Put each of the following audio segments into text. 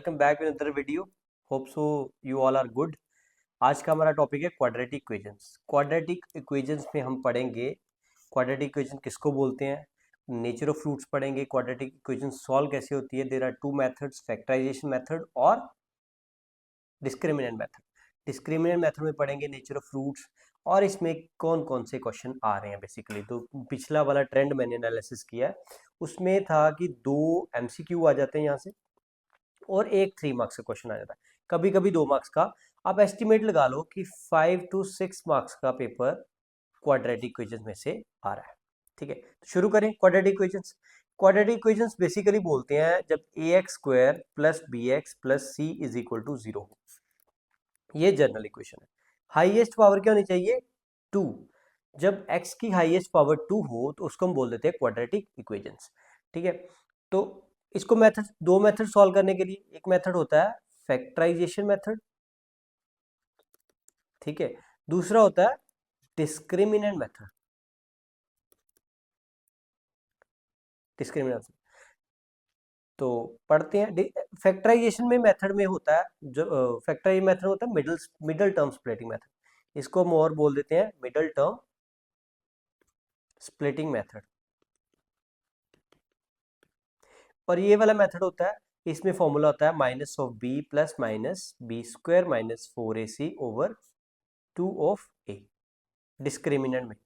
Welcome back in other video. Hope so you all are good. आज का हमारा topic है क्वाड्रेटिक इक्वेशंस। क्वाड्रेटिक इक्वेशंस में हम पढ़ेंगे क्वाड्रेटिक इक्वेशन किसको बोलते हैं, नेचर ऑफ फ्रूट्स पढ़ेंगे, क्वाड्रेटिक इक्वेशन सॉल्व कैसे होती है, there are two methods, factorisation method और डिस्क्रिमिनेंट मेथड। डिस्क्रिमिनेंट मेथड में पढ़ेंगे नेचर ऑफ फ्रूट्स और इसमें कौन कौन से क्वेश्चन आ रहे हैं बेसिकली। तो पिछला वाला ट्रेंड मैंने एनालिसिस किया है, उसमें था कि 2 MCQ आ जाते हैं यहाँ से और एक 3 मार्क्स का क्वेश्चन आ जाता है, कभी कभी 2 मार्क्स का। आप एस्टिमेट लगा लो कि 5 to 6 मार्क्स का पेपर क्वाड्रेटिक इक्वेशंस में से आ रहा है। ठीक है, तो शुरू करें quadratic equations. Quadratic equations basically बोलते हैं जब ax² + bx + c = 0 हो। ये जनरल इक्वेशन है। हाईएस्ट पावर क्या होनी चाहिए? 2। जब x की हाईएस्ट पावर 2 हो तो उसको हम बोल देते हैं क्वाड्रेटिक इक्वेशंस। ठीक है, तो इसको दो मेथड सॉल्व करने के लिए, एक मेथड होता है फैक्टराइजेशन मेथड, ठीक है, दूसरा होता है डिस्क्रिमिनेंट मेथड। डिस्क्रिमिनेंट तो पढ़ते हैं। फैक्टराइजेशन में मेथड में होता है, जो फैक्टराइजेशन मेथड होता है मिडल टर्म स्प्लिटिंग मेथड। इसको हम और बोल देते हैं मिडल टर्म स्प्लिटिंग मेथड। और ये वाला मेथड होता है, इसमें फॉर्मूला होता है -(b + -b² - 4ac/2 डिस्क्रिमिनेंट में।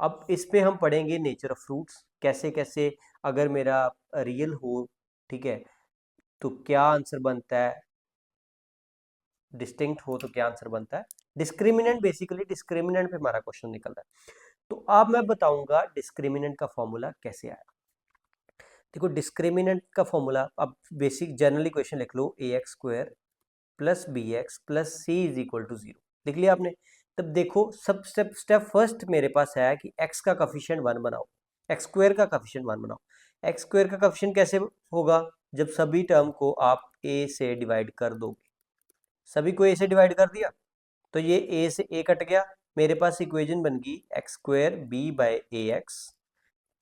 अब इस पे हम पढ़ेंगे नेचर ऑफ फ्रूट्स, कैसे कैसे अगर मेरा रियल हो, ठीक है, तो क्या आंसर बनता है, डिस्टिंक्ट हो तो क्या आंसर बनता है। डिस्क्रिमिनेंट बेसिकली डिस्क्रिमिनेंट पे हमारा क्वेश्चन निकलता है। तो अब मैं बताऊंगा डिस्क्रिमिनेंट का फॉर्मूला कैसे आया। देखो डिस्क्रिमिनेंट का फॉर्मूला, अब बेसिक जनरल इक्वेशन लिख लो, ax² + bx + c = 0 लिख लिया आपने। तब देखो सब स्टेप फर्स्ट मेरे पास है कि x का कोफिशिएंट 1 बनाओ, x² का कोफिशिएंट 1 बनाओ। x² का कोफिशिएंट कैसे होगा? जब सभी टर्म को आप a से डिवाइड कर दोगे। सभी को a से डिवाइड कर दिया तो ये a से a कट गया, मेरे पास इक्वेशन बन गई x² b/ax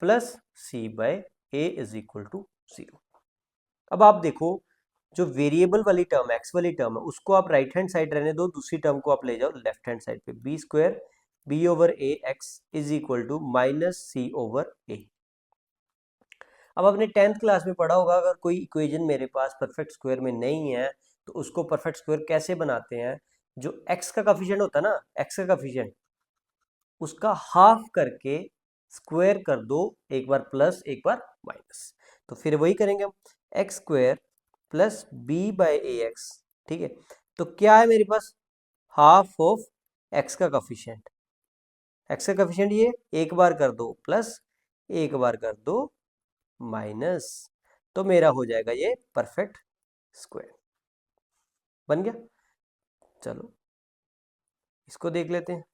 + c/a = 0। अब आप देखो जो वेरिएबल वाली टर्म x वाली टर्म है उसको आप राइट हैंड साइड रहने दो, दूसरी टर्म को आप ले जाओ लेफ्ट हैंड साइड पे। b² b/ax = -c/a। अब आपने 10th क्लास में पढ़ा होगा, अगर कोई इक्वेशन मेरे पास परफेक्ट स्क्वायर में नहीं है तो उसको परफेक्ट स्क्वायर कैसे बनाते हैं। जो x का कोफिशिएंट होता है ना, x का कोफिशिएंट उसका हाफ करके स्क्वायर कर दो, एक बार प्लस एक बार माइनस। तो फिर वही करेंगे हम, x² + b/ax। ठीक है, तो क्या है मेरे पास? हाफ ऑफ x का कोफिशिएंट। x का कोफिशिएंट ये एक बार कर दो प्लस, एक बार कर दो माइनस, तो मेरा हो जाएगा ये परफेक्ट स्क्वायर बन गया। चलो इसको देख लेते हैं।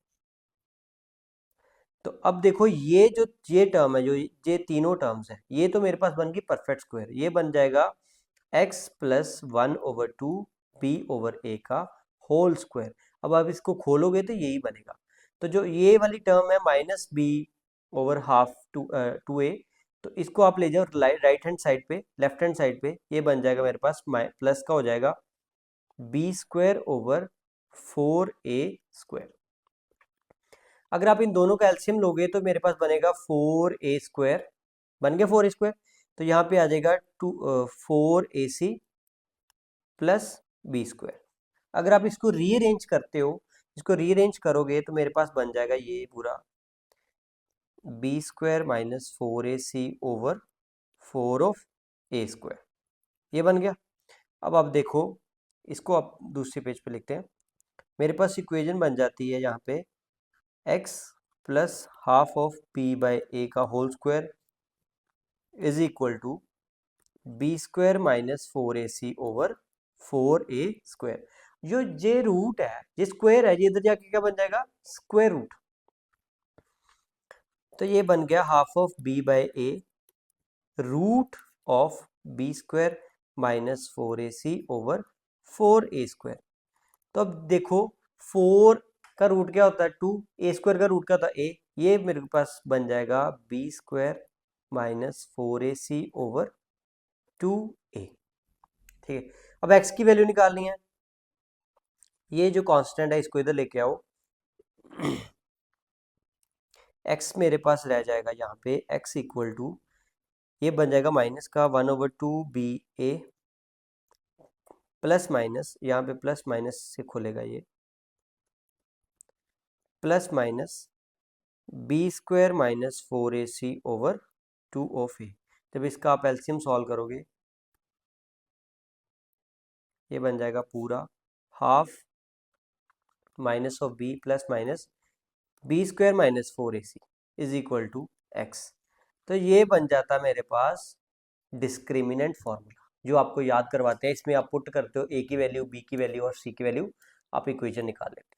तो अब देखो ये टर्म है, जो ये तीनों टर्म्स है, ये तो मेरे पास बन गई परफेक्ट स्क्वायर। ये बन जाएगा x + 1/2 b/a का होल स्क्वायर। अब आप इसको खोलोगे तो यही बनेगा। तो जो ये वाली टर्म है -b/½ 2a, तो इसको आप ले जाओ राइट हैंड साइड पे, लेफ्ट हैंड साइड पे, ये बन जाएगा मेरे पास प्लस का हो जाएगा b²/4a²। अगर आप इन दोनों का एलसीएम लोगे तो मेरे पास बनेगा 4a²। बन गया 4a²। तो यहाँ पे आ जाएगा 4ac + b²। अगर आप इसको रीअरेंज करते हो, इसको रीअरेंज करोगे तो मेरे पास बन जाएगा ये पूरा b² - 4ac/4 ये बन गया। अब आप देखो इसको आप दूसरे पेज पे लिखते हैं। मेरे पास इक्वेशन बन जाती है यहाँ पे x + ½ ऑफ b/a का होल स्क्वायर = b² - 4ac/4a²। जो ये रूट है, ये स्क्वायर है, ये इधर जाके क्या बन जाएगा? Square root. तो ये बन गया ½ ऑफ b/a √ b² - 4ac/4a²। तो अब देखो 4 का रूट क्या होता है? 2। a² का रूट क्या होता है? a। ये मेरे पास बन जाएगा b² - 4ac/2a। ठीक है, अब x की वैल्यू निकालनी है, ये जो कांस्टेंट है इसको इधर लेके आओ, x मेरे पास रह जाएगा यहाँ पे x इक्वल टू, ये बन जाएगा माइनस का 1/2 ba प्लस माइनस, यहाँ पे प्लस माइनस से खुलेगा ये, plus minus b² minus 4ac/2 जब इसका आप एलसीएम सॉल्व करोगे ये बन जाएगा पूरा half minus of b plus minus b² minus 4ac is equal to x। तो ये बन जाता मेरे पास डिस्क्रिमिनेंट फॉर्मूला, जो आपको याद करवाते हैं। इसमें आप पुट करते हो a की वैल्यू, b की वैल्यू और c की वैल्यू, आप इक्वेशन निकाल लेते हो।